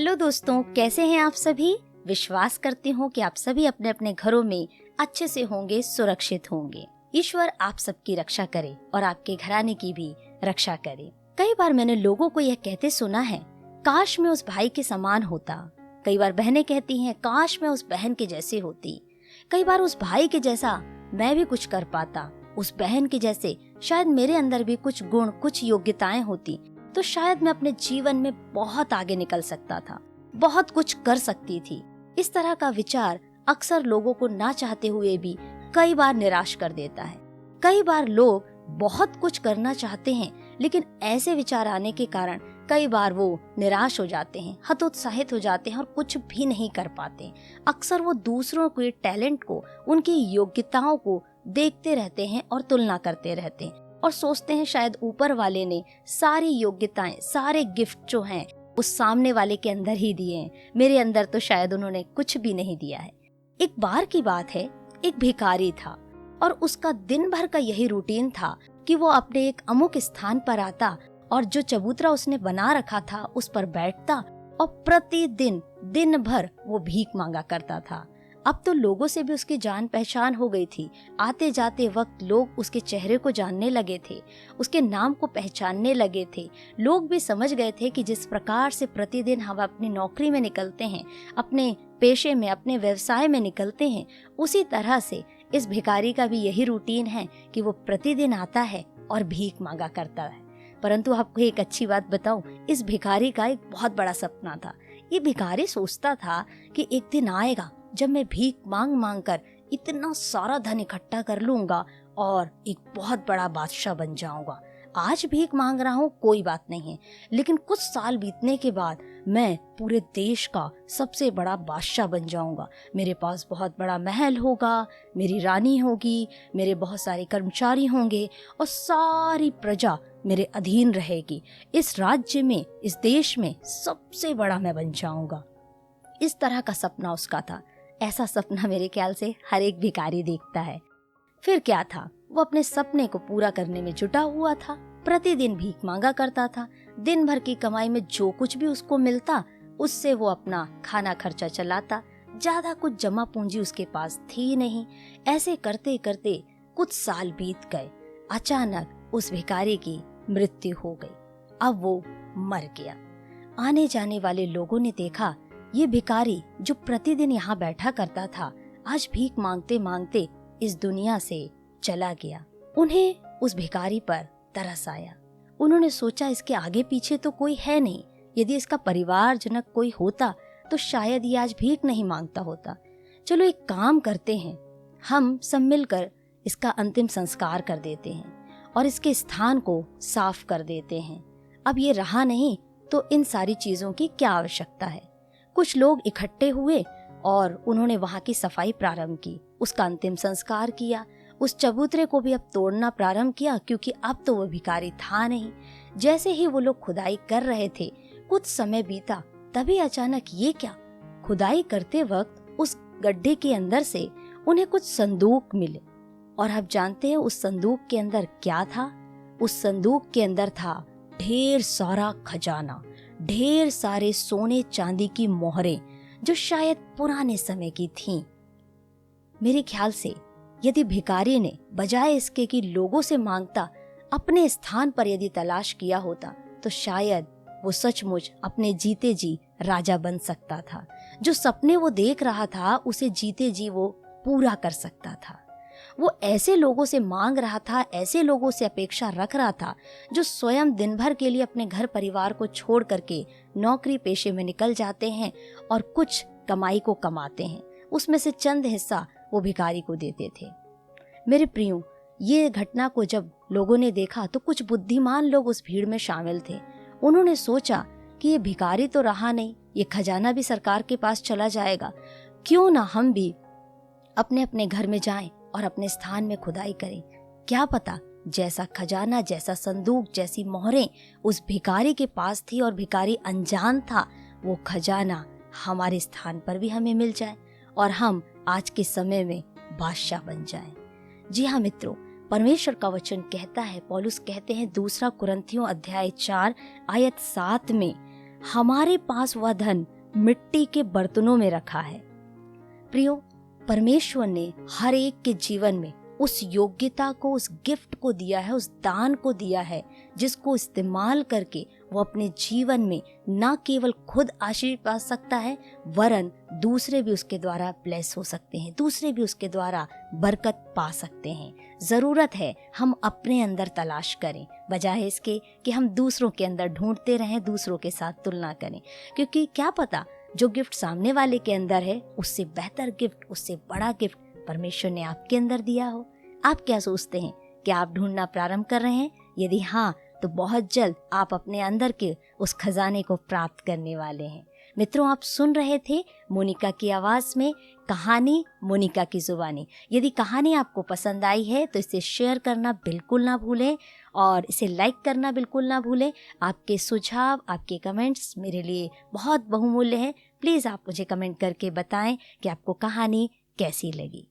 Hello दोस्तों, कैसे हैं आप सभी। विश्वास करती हूँ कि आप सभी अपने अपने घरों में अच्छे से होंगे, सुरक्षित होंगे। ईश्वर आप सबकी रक्षा करे और आपके घराने की भी रक्षा करे। कई बार मैंने लोगों को यह कहते सुना है, काश मैं उस भाई के समान होता। कई बार बहनें कहती हैं, काश मैं उस बहन के जैसी होती। कई बार उस भाई के जैसा मैं भी कुछ कर पाता, उस बहन के जैसे शायद मेरे अंदर भी कुछ गुण, कुछ योग्यताएं होती तो शायद मैं अपने जीवन में बहुत आगे निकल सकता था, बहुत कुछ कर सकती थी। इस तरह का विचार अक्सर लोगों को ना चाहते हुए भी कई बार निराश कर देता है। कई बार लोग बहुत कुछ करना चाहते हैं, लेकिन ऐसे विचार आने के कारण कई बार वो निराश हो जाते हैं, हतोत्साहित हो जाते हैं और कुछ भी नहीं कर पाते। अक्सर वो दूसरों के टैलेंट को, उनकी योग्यताओं को देखते रहते हैं और तुलना करते रहते हैं और सोचते हैं शायद ऊपर वाले ने सारी योग्यताएं, सारे गिफ्ट जो हैं उस सामने वाले के अंदर ही दिए हैं, मेरे अंदर तो शायद उन्होंने कुछ भी नहीं दिया है। एक बार की बात है, एक भिखारी था और उसका दिन भर का यही रूटीन था कि वो अपने एक अमुक स्थान पर आता और जो चबूतरा उसने बना रखा था उस पर बैठता और प्रतिदिन दिन भर वो भीख मांगा करता था। अब तो लोगों से भी उसकी जान पहचान हो गई थी। आते जाते वक्त लोग उसके चेहरे को जानने लगे थे, उसके नाम को पहचानने लगे थे। लोग भी समझ गए थे कि जिस प्रकार से प्रतिदिन हम अपनी नौकरी में निकलते हैं, अपने पेशे में, अपने व्यवसाय में निकलते हैं, उसी तरह से इस भिखारी का भी यही रूटीन है कि वो प्रतिदिन आता है और भीख मांगा करता है। परंतु आपको एक अच्छी बात बताऊं, इस भिखारी का एक बहुत बड़ा सपना था। ये भिखारी सोचता था कि एक दिन आएगा जब मैं भीख मांग मांग कर इतना सारा धन इकट्ठा कर लूंगा और एक बहुत बड़ा बादशाह बन जाऊंगा। आज भीख मांग रहा हूँ, कोई बात नहीं है, लेकिन कुछ साल बीतने के बाद मैं पूरे देश का सबसे बड़ा बादशाह बन जाऊंगा। मेरे पास बहुत बड़ा महल होगा, मेरी रानी होगी, मेरे बहुत सारे कर्मचारी होंगे और सारी प्रजा मेरे अधीन रहेगी। इस राज्य में, इस देश में सबसे बड़ा मैं बन जाऊंगा। इस तरह का सपना उसका था। ऐसा सपना मेरे ख्याल से हर एक भिखारी देखता है। फिर क्या था, वो अपने सपने को पूरा करने में जुटा हुआ था। प्रतिदिन भीख मांगा करता था। दिन भर की कमाई में जो कुछ भी उसको मिलता उससे वो अपना खाना खर्चा चलाता। ज्यादा कुछ जमा पूंजी उसके पास थी नहीं। ऐसे करते करते कुछ साल बीत गए। अचानक उस भिखारी की मृत्यु हो गई। अब वो मर गया। आने जाने वाले लोगों ने देखा, ये भिखारी जो प्रतिदिन यहाँ बैठा करता था, आज भीख मांगते मांगते इस दुनिया से चला गया। उन्हें उस भिखारी पर तरस आया। उन्होंने सोचा, इसके आगे पीछे तो कोई है नहीं। यदि इसका परिवारजनक कोई होता तो शायद ये आज भीख नहीं मांगता होता। चलो एक काम करते हैं, हम सब मिलकर इसका अंतिम संस्कार कर देते हैं और इसके स्थान को साफ कर देते हैं। अब ये रहा नहीं तो इन सारी चीजों की क्या आवश्यकता है। कुछ लोग इकट्ठे हुए और उन्होंने वहां की सफाई प्रारंभ की, उसका अंतिम संस्कार किया। उस चबूतरे को भी अब तोड़ना प्रारंभ किया, क्योंकि अब तो वो भिखारी था नहीं। जैसे ही वो लोग खुदाई कर रहे थे, कुछ समय बीता, तभी अचानक ये क्या, खुदाई करते वक्त उस गड्ढे के अंदर से उन्हें कुछ संदूक मिले। और आप जानते हैं उस संदूक के अंदर क्या था? उस संदूक के अंदर था ढेर सारा खजाना, ढेर सारे सोने चांदी की मोहरें जो शायद पुराने समय की थीं। मेरे ख्याल से यदि भिखारी ने बजाय इसके कि लोगों से मांगता, अपने स्थान पर यदि तलाश किया होता तो शायद वो सचमुच अपने जीते जी राजा बन सकता था। जो सपने वो देख रहा था उसे जीते जी वो पूरा कर सकता था। वो ऐसे लोगों से मांग रहा था, ऐसे लोगों से अपेक्षा रख रहा था जो स्वयं दिन भर के लिए अपने घर परिवार को छोड़ करके नौकरी पेशे में निकल जाते हैं और कुछ कमाई को कमाते हैं, उसमें से चंद हिस्सा वो भिखारी को देते थे। मेरे प्रियो, ये घटना को जब लोगों ने देखा तो कुछ बुद्धिमान लोग उस भीड़ में शामिल थे। उन्होंने सोचा कि ये भिखारी तो रहा नहीं, ये खजाना भी सरकार के पास चला जाएगा, क्यों ना हम भी अपने अपने घर में जाएं और अपने स्थान में खुदाई करें। क्या पता जैसा खजाना, जैसा संदूक, जैसी मोहरें उस भिखारी के पास थी और भिखारी अनजान था, वो खजाना हमारे स्थान पर भी हमें मिल जाए और हम आज के समय में बादशाह बन जाएं। जी हाँ मित्रों, परमेश्वर का वचन कहता है, पौलुस कहते हैं 2 कुरिन्थियों अध्याय 4 आयत 7 में, हमारे पास वह धन मिट्टी के बर्तनों में रखा है। प्रियो, परमेश्वर ने हर एक के जीवन में उस योग्यता को, उस गिफ्ट को दिया है, उस दान को दिया है, जिसको इस्तेमाल करके वो अपने जीवन में न केवल खुद आशीष पा सकता है, वरन दूसरे भी उसके द्वारा ब्लेस हो सकते हैं, दूसरे भी उसके द्वारा बरकत पा सकते हैं। जरूरत है हम अपने अंदर तलाश करें, बजाय इसके कि हम दूसरों के अंदर ढूंढते रहें, दूसरों के साथ तुलना करें। क्योंकि क्या पता जो गिफ्ट सामने वाले के अंदर है, उससे बेहतर गिफ्ट, उससे बड़ा गिफ्ट परमेश्वर ने आपके अंदर दिया हो। आप क्या सोचते हैं कि आप ढूंढना प्रारंभ कर रहे हैं? यदि हाँ, तो बहुत जल्द आप अपने अंदर के उस खजाने को प्राप्त करने वाले हैं। मित्रों, आप सुन रहे थे मोनिका की आवाज में कहानी मोनिका की जुबानी। यदि कहानी आपको पसंद आई है तो इसे शेयर करना बिल्कुल ना भूलें और इसे लाइक करना बिल्कुल ना भूलें। आपके सुझाव, आपके कमेंट्स मेरे लिए बहुत बहुमूल्य हैं। प्लीज़ आप मुझे कमेंट करके बताएं कि आपको कहानी कैसी लगी।